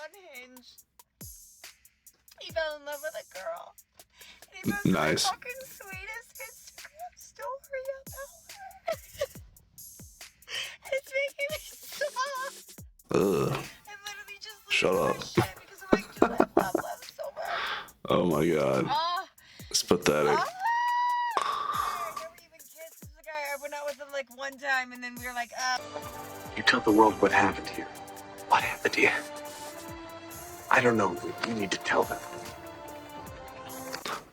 unhinged. He fell in love with a girl. And he posted Nice. the fucking sweetest Instagram story about her. It's making me soft. Ugh. I'm literally just Shut losing up. my shit because I'm like, dude, I love love so much. Oh my god. It's pathetic. I never even kissed this guy. I went out with him like one time and then we were like, You tell the world what happened here. What happened here? I don't know. You need to tell them.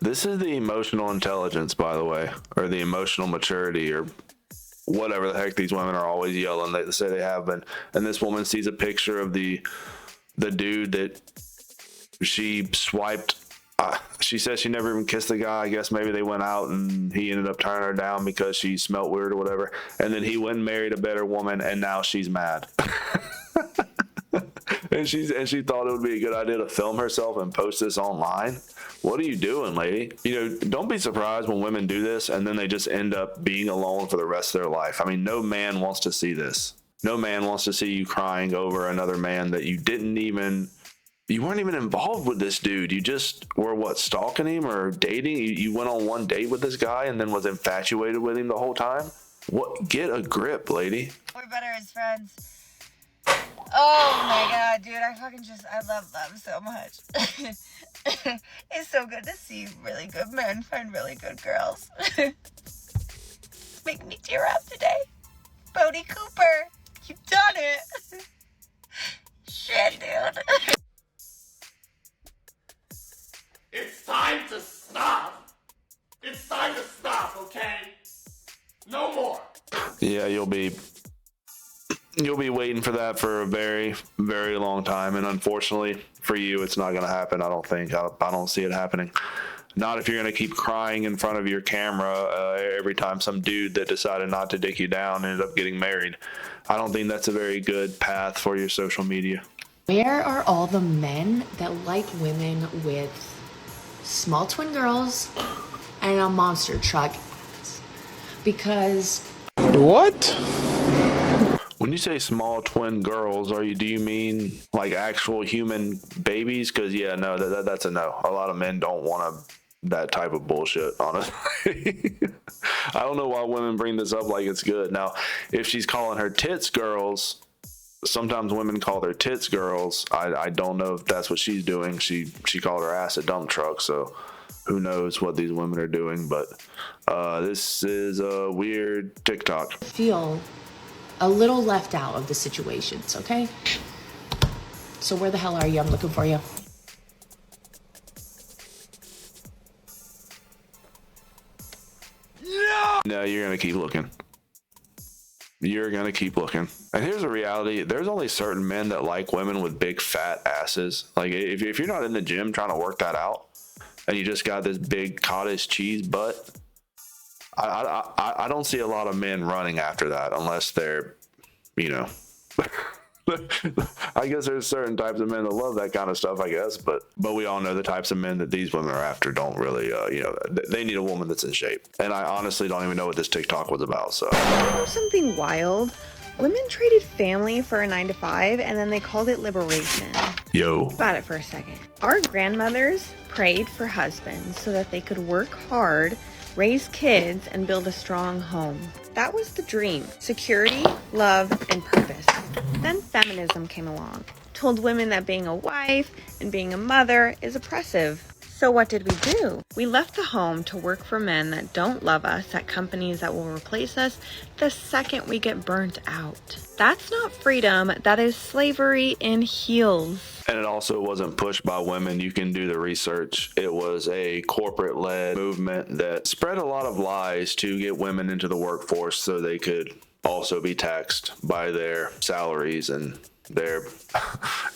This is the emotional intelligence, by the way, or the emotional maturity, or whatever the heck these women are always yelling. They say they have been. And this woman sees a picture of the dude that she swiped. She says she never even kissed the guy. I guess maybe they went out and he ended up turning her down because she smelled weird or whatever. And then he went and married a better woman, and now she's mad. and she thought it would be a good idea to film herself and post this online. What are you doing, lady? You know, don't be surprised when women do this and then they just end up being alone for the rest of their life. I mean, no man wants to see this. No man wants to see you crying over another man that you weren't even involved with this dude. You just were stalking him or dating? You went on one date with this guy and then was infatuated with him the whole time? What? Get a grip, lady. we're better as friends. Oh my god, dude, I love love so much. It's so good to see really good men find really good girls. It's making me tear up today. Bodie Cooper, you've done it. Shit, dude. It's time to stop. It's time to stop, okay? No more. Yeah, you'll be waiting for that for a very, very long time. And unfortunately for you, it's not going to happen. I don't think. I don't see it happening. Not if you're going to keep crying in front of your camera every time some dude that decided not to dick you down ended up getting married. I don't think that's a very good path for your social media. Where are all the men that like women with small twin girls and a monster truck? Because what? When you say small twin girls, do you mean like actual human babies? Because yeah, no, that's a no. A lot of men don't want that type of bullshit, honestly. I don't know why women bring this up like it's good. Now, if she's calling her tits girls, sometimes women call their tits girls. I don't know if that's what she's doing. She called her ass a dump truck, so who knows what these women are doing. But this is a weird TikTok. feel a little left out of the situations, okay? So where the hell are you? I'm looking for you. No, you're gonna keep looking. You're gonna keep looking. And here's the reality: there's only certain men that like women with big fat asses. Like if you're not in the gym trying to work that out, and you just got this big cottage cheese butt, I don't see a lot of men running after that unless they're, you know. I guess there's certain types of men that love that kind of stuff, I guess, but we all know the types of men that these women are after don't really, they need a woman that's in shape. And I honestly don't even know what this TikTok was about, so. You know something wild? Women traded family for a 9-to-5 and then they called it liberation. Yo. Think about it for a second. Our grandmothers prayed for husbands so that they could work hard, raise kids, and build a strong home. That was the dream. Security, love, and purpose. Then feminism came along. Told women that being a wife and being a mother is oppressive. So what did we do? We left the home to work for men that don't love us at companies that will replace us the second we get burnt out. That's not freedom, that is slavery in heels. And it also wasn't pushed by women. You can do the research. It was a corporate-led movement that spread a lot of lies to get women into the workforce so they could also be taxed by their salaries and their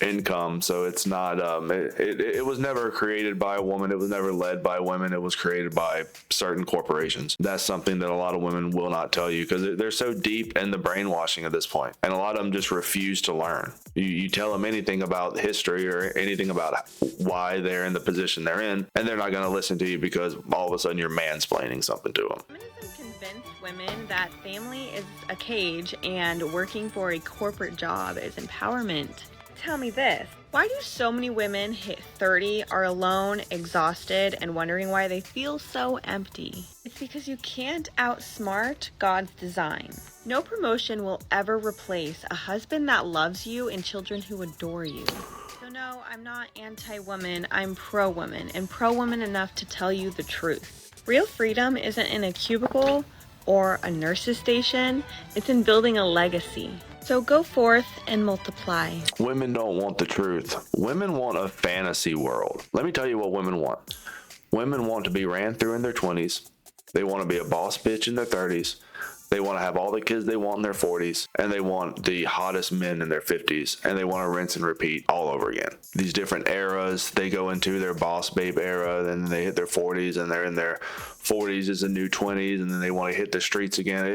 income. So it's not it was never created by a woman. It was never led by women. It was created by certain corporations. That's something that a lot of women will not tell you because they're so deep in the brainwashing at this point, and a lot of them just refuse to learn. You tell them anything about history or anything about why they're in the position they're in, and they're not going to listen to you because all of a sudden you're mansplaining something to them. Feminism convinced women that family is a cage and working for a corporate job is empowerment. Tell me this, Why do so many women hit 30, are alone, exhausted, and wondering why they feel so empty? It's because you can't outsmart God's design. No promotion will ever replace a husband that loves you and children who adore you. So no, I'm not anti-woman, I'm pro-woman, and pro-woman enough to tell you the truth. Real freedom isn't in a cubicle or a nurse's station, it's in building a legacy. So go forth and multiply. Women don't want the truth. Women want a fantasy world. Let me tell you what women want. Women want to be ran through in their 20s. They want to be a boss bitch in their 30s. They want to have all the kids they want in their 40s, and they want the hottest men in their 50s, and they want to rinse and repeat all over again. These different eras, they go into their boss babe era, then they hit their 40s, and they're in their 40s as a new 20s, and then they want to hit the streets again.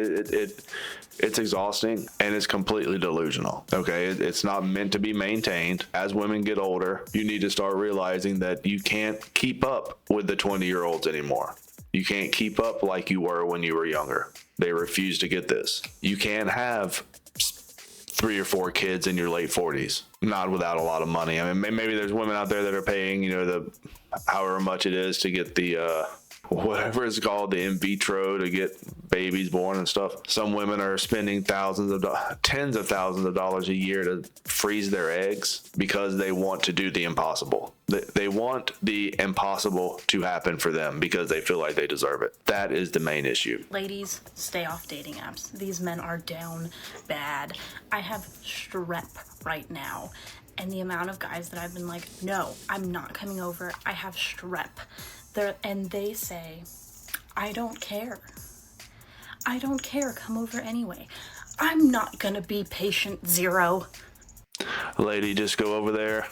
It's exhausting, and it's completely delusional, okay? It's not meant to be maintained. As women get older, you need to start realizing that you can't keep up with the 20-year-olds anymore. You can't keep up like you were when you were younger. They refuse to get this. You can't have 3 or 4 kids in your late 40s, not without a lot of money. I mean, maybe there's women out there that are paying, the however much it is to get the whatever it's called, the in vitro, to get babies born and stuff. Some women are spending tens of thousands of dollars a year to freeze their eggs because they want to do the impossible. They want the impossible to happen for them because they feel like they deserve it. That is the main issue. Ladies, stay off dating apps. These men are down bad. I have strep right now. And the amount of guys that I've been like, no, I'm not coming over. I have strep. And they say, I don't care. I don't care. Come over anyway. I'm not going to be patient zero. Lady, just go over there.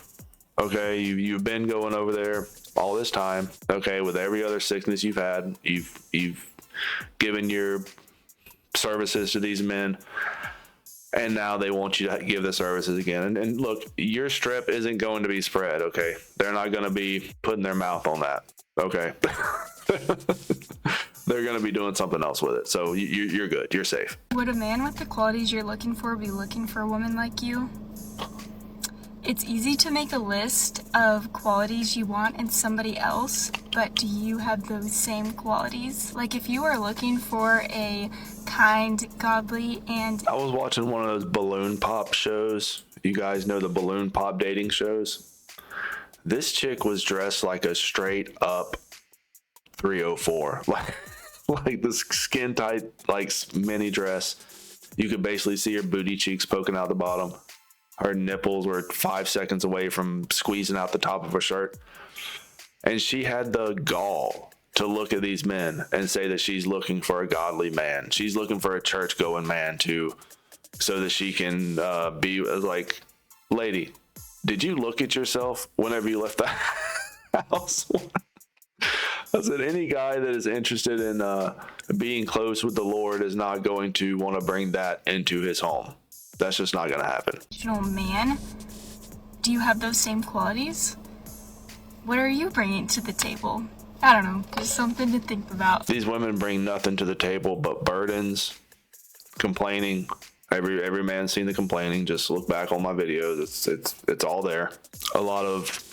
Okay, you've been going over there all this time. Okay, with every other sickness you've had, you've given your services to these men, and now they want you to give the services again. And look, your strep isn't going to be spread, okay? They're not going to be putting their mouth on that, okay? They're going to be doing something else with it. So you're good. You're safe. Would a man with the qualities you're looking for be looking for a woman like you? It's easy to make a list of qualities you want in somebody else, but do you have those same qualities? Like if you are looking for a kind, godly, and... I was watching one of those balloon pop shows. You guys know the balloon pop dating shows? This chick was dressed like a straight up 304. Like the skin tight, like mini dress. You could basically see her booty cheeks poking out the bottom. Her nipples were 5 seconds away from squeezing out the top of her shirt. And she had the gall to look at these men and say that she's looking for a godly man. She's looking for a church-going man so that she can be like, lady, did you look at yourself whenever you left the house? I said, any guy that is interested in being close with the Lord is not going to want to bring that into his home. That's just not going to happen. Man, do you have those same qualities? What are you bringing to the table? I don't know, just something to think about. These women bring nothing to the table but burdens, complaining. Every man's seen the complaining. Just look back on my videos. It's all there. A lot of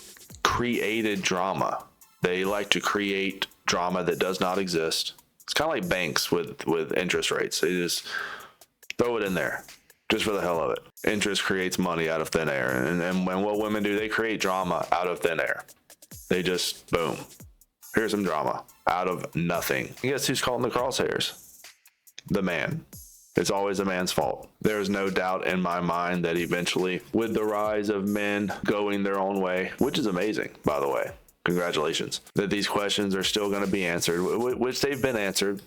created drama. They like to create drama that does not exist. It's kind of like banks with interest rates. They just throw it in there just for the hell of it. Interest creates money out of thin air. And what women do, they create drama out of thin air. They just, boom, here's some drama out of nothing. And guess who's caught in the crosshairs? The man. It's always the man's fault. There's no doubt in my mind that eventually, with the rise of men going their own way, which is amazing, by the way, congratulations, that these questions are still going to be answered, which they've been answered.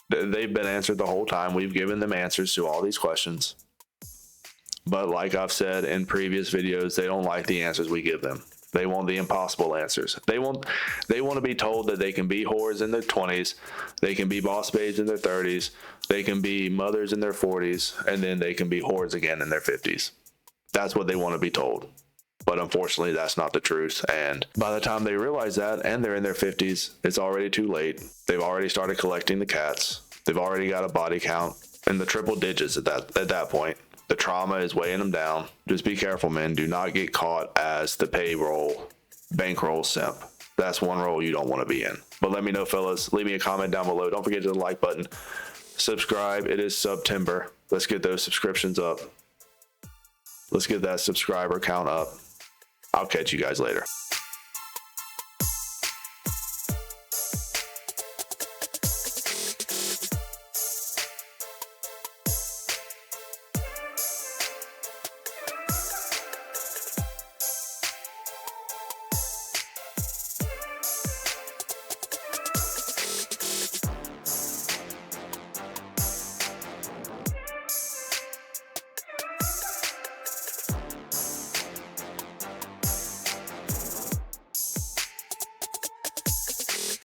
They've been answered the whole time. We've given them answers to all these questions. But like I've said in previous videos, they don't like the answers we give them. They want the impossible answers. They want to be told that they can be whores in their 20s, they can be boss babes in their 30s, they can be mothers in their 40s, and then they can be whores again in their 50s. That's what they want to be told. But unfortunately, that's not the truth. And by the time they realize that and they're in their 50s, it's already too late. They've already started collecting the cats. They've already got a body count in the triple digits at that point. The trauma is weighing them down. Just be careful, men. Do not get caught as the bankroll simp. That's one role you don't want to be in. But let me know, fellas. Leave me a comment down below. Don't forget to hit the like button. Subscribe. It is September. Let's get those subscriptions up. Let's get that subscriber count up. I'll catch you guys later.